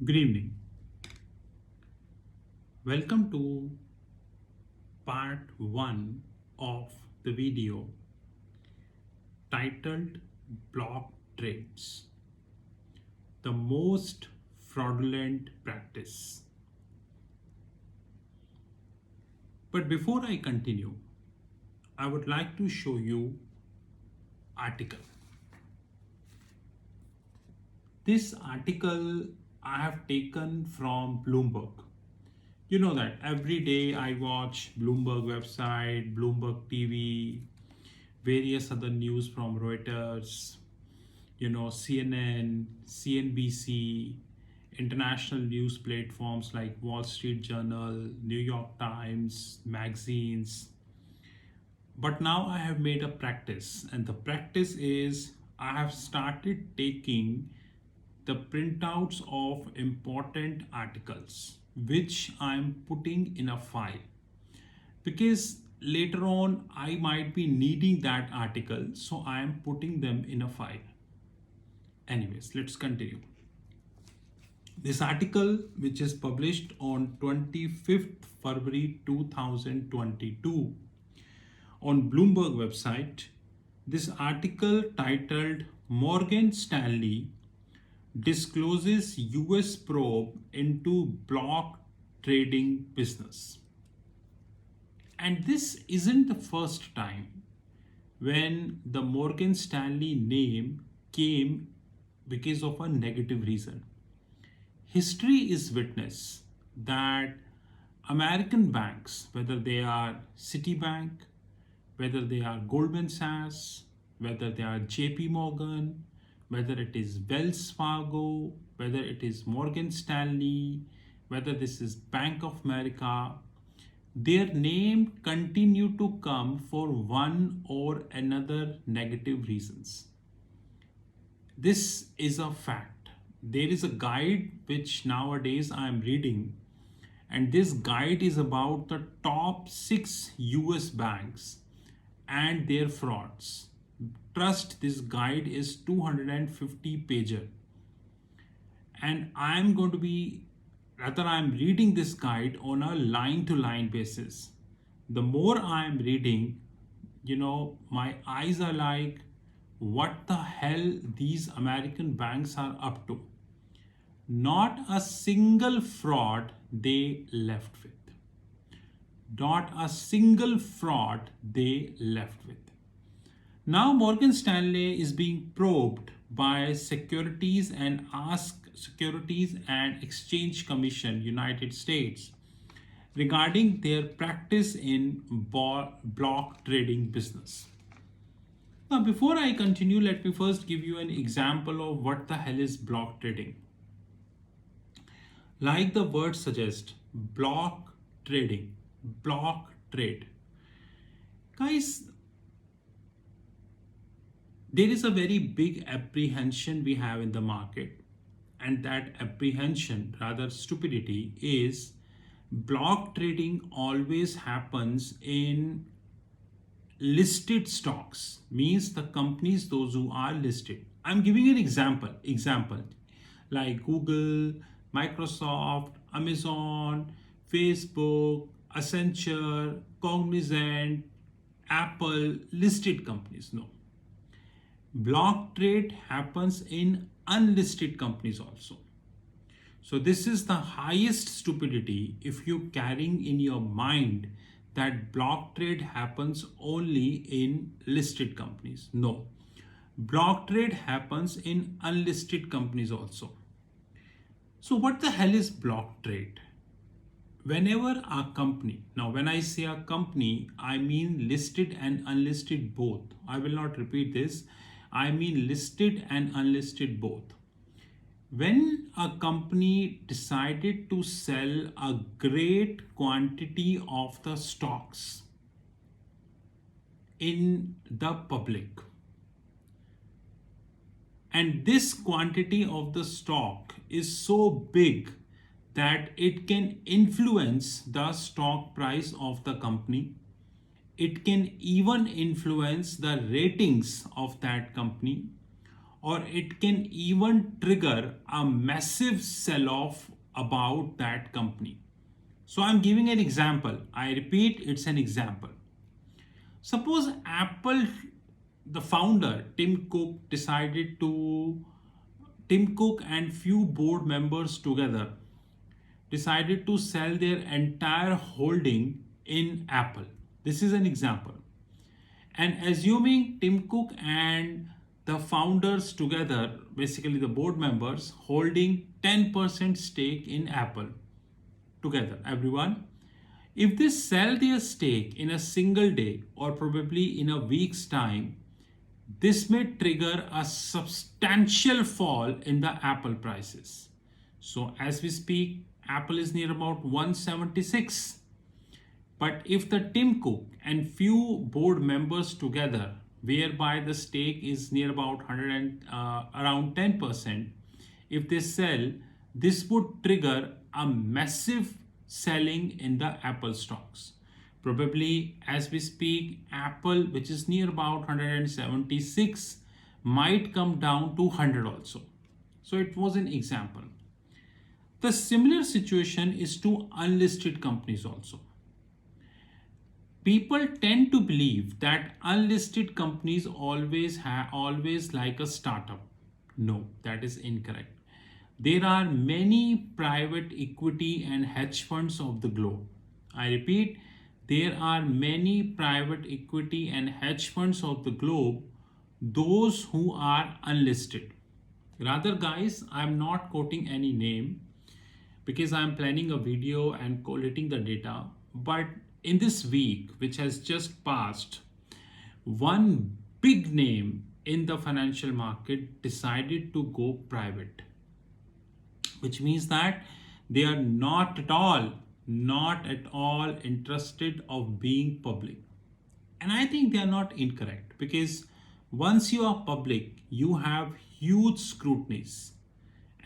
Good evening. Welcome to part 1 of the video titled Block Trades, the most fraudulent practice. But before I continue, I would like to show you article. This article I have taken from Bloomberg. You know that every day I watch Bloomberg website, Bloomberg TV, various other news from Reuters, CNN, CNBC, international news platforms like Wall Street Journal, New York Times, magazines. But now I have made a practice, and the practice is I have started taking the printouts of important articles which I'm putting in a file, because later on I might be needing that article, so I am putting them in a file. Anyways, let's continue. This article, which is published on 25th February 2022 on Bloomberg website, this article titled Morgan Stanley discloses US probe into block trading business. And this isn't the first time when the Morgan Stanley name came because of a negative reason. History is witness that American banks, whether they are Citibank, whether they are Goldman Sachs, whether they are JP Morgan, whether it is Wells Fargo, whether it is Morgan Stanley, whether this is Bank of America, their name continue to come for one or another negative reasons. This is a fact. There is a guide which nowadays I am reading, and this guide is about the top 6 US banks and their frauds. Trust, this guide is 250 pager, and I'm reading this guide on a line to line basis. The more I'm reading, my eyes are like, what the hell these American banks are up to. Not a single fraud they left with. Not a single fraud they left with. Now Morgan Stanley is being probed by Securities and Exchange Commission United States regarding their practice in block trading business. Now before I continue, let me first give you an example of what the hell is block trading. Like the word suggests, block trading, block trade. Guys, there is a very big apprehension we have in the market, and that apprehension, rather stupidity, is block trading always happens in listed stocks, means the companies, those who are listed. I'm giving an example like Google, Microsoft, Amazon, Facebook, Accenture, Cognizant, Apple, listed companies. No. Block trade happens in unlisted companies also. So this is the highest stupidity if you carrying in your mind that block trade happens only in listed companies. No. Block trade happens in unlisted companies also. So what the hell is block trade? Whenever a company, now when I say a company, I mean listed and unlisted both. I will not repeat this. I mean listed and unlisted both. When a company decided to sell a great quantity of the stocks in the public, and this quantity of the stock is so big that it can influence the stock price of the company, it can even influence the ratings of that company, or it can even trigger a massive sell off about that company. So I'm giving an example. I repeat, it's an example. Suppose Apple, the founder, Tim Cook and few board members together decided to sell their entire holding in Apple. This is an example. And assuming Tim Cook and the founders together, basically the board members, holding 10% stake in Apple together, everyone. If they sell their stake in a single day or probably in a week's time, this may trigger a substantial fall in the Apple prices. So, as we speak, Apple is near about 176. But if the Tim Cook and few board members together, whereby the stake is near about 100 and around 10%, if they sell, this would trigger a massive selling in the Apple stocks. Probably as we speak, Apple, which is near about 176, might come down to 100 also. So it was an example. The similar situation is to unlisted companies also. People tend to believe that unlisted companies always like a startup. No, that is incorrect. There are many private equity and hedge funds of the globe. I repeat, there are many private equity and hedge funds of the globe, those who are unlisted. Rather, guys, I'm not quoting any name because I'm planning a video and collating the data. But in this week, which has just passed, one big name in the financial market decided to go private, which means that they are not at all interested of being public. And I think they are not incorrect, because once you are public, you have huge scrutinies,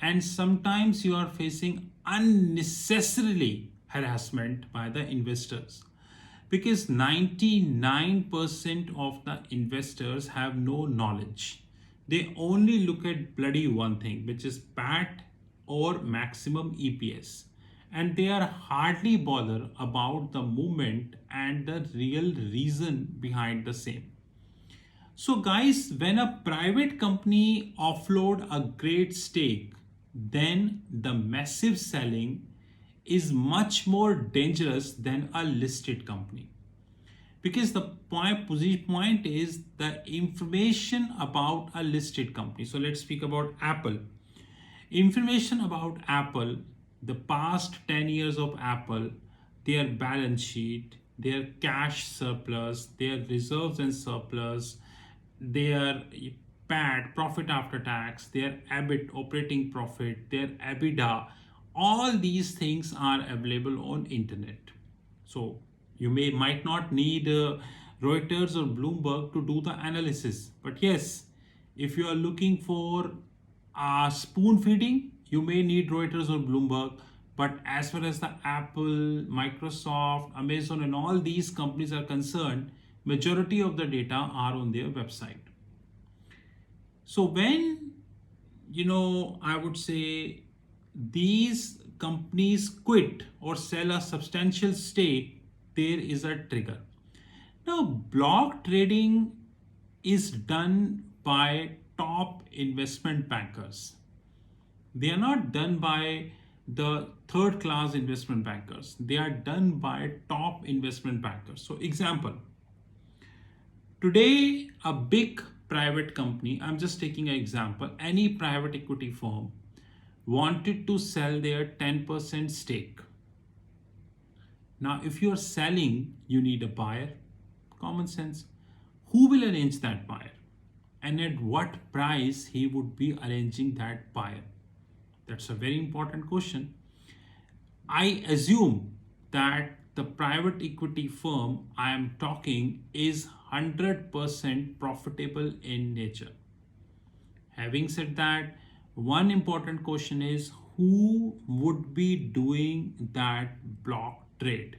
and sometimes you are facing unnecessarily harassment by the investors, because 99% of the investors have no knowledge. They only look at bloody one thing, which is PAT or maximum EPS, and they are hardly bothered about the movement and the real reason behind the same. So guys, when a private company offload a great stake, then the massive selling is much more dangerous than a listed company. Because the point is the information about a listed company. So let's speak about Apple. Information about Apple, the past 10 years of Apple, their balance sheet, their cash surplus, their reserves and surplus, their PAT, profit after tax, their EBIT, operating profit, their EBITDA, all these things are available on internet. So you might not need Reuters or Bloomberg to do the analysis, but yes, if you are looking for spoon feeding, you may need Reuters or Bloomberg. But as far as the Apple, Microsoft, Amazon, and all these companies are concerned, majority of the data are on their website. So when, I would say these companies quit or sell a substantial stake, there is a trigger. Now, block trading is done by top investment bankers. They are not done by the third class investment bankers. They are done by top investment bankers. So example, today a big private company, I'm just taking an example, any private equity firm wanted to sell their 10% stake. Now, if you're selling, you need a buyer. Common sense. Who will arrange that buyer? And at what price he would be arranging that buyer? That's a very important question. I assume that the private equity firm I am talking is 100% profitable in nature. Having said that, one important question is who would be doing that block trade,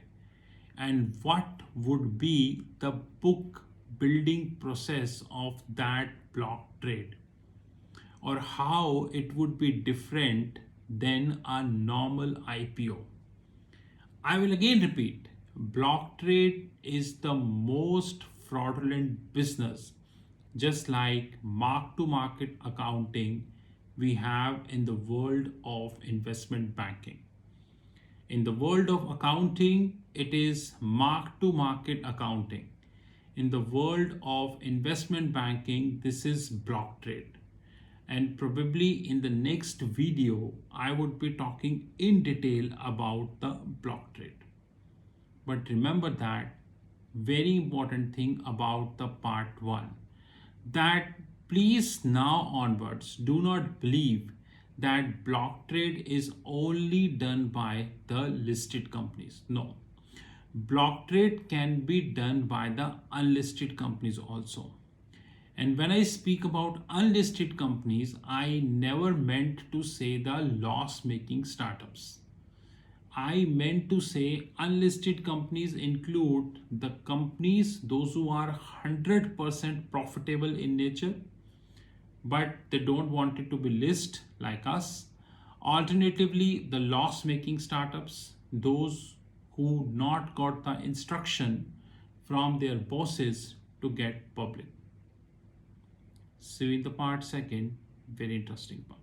and what would be the book building process of that block trade. or how it would be different than a normal IPO. I will again repeat, block trade is the most fraudulent business, just like mark to market accounting we have in the world of investment banking. In the world of accounting, it is mark to market accounting. In the world of investment banking, this is block trade. And probably in the next video, I would be talking in detail about the block trade. But remember that very important thing about the part 1, that please now onwards do not believe that block trade is only done by the listed companies. No, block trade can be done by the unlisted companies also. And when I speak about unlisted companies, I never meant to say the loss making startups. I meant to say unlisted companies include the companies, those who are 100% profitable in nature, but they don't want it to be listed like us. Alternatively, the loss making startups, those who not got the instruction from their bosses to get public. See you in the part second, very interesting part.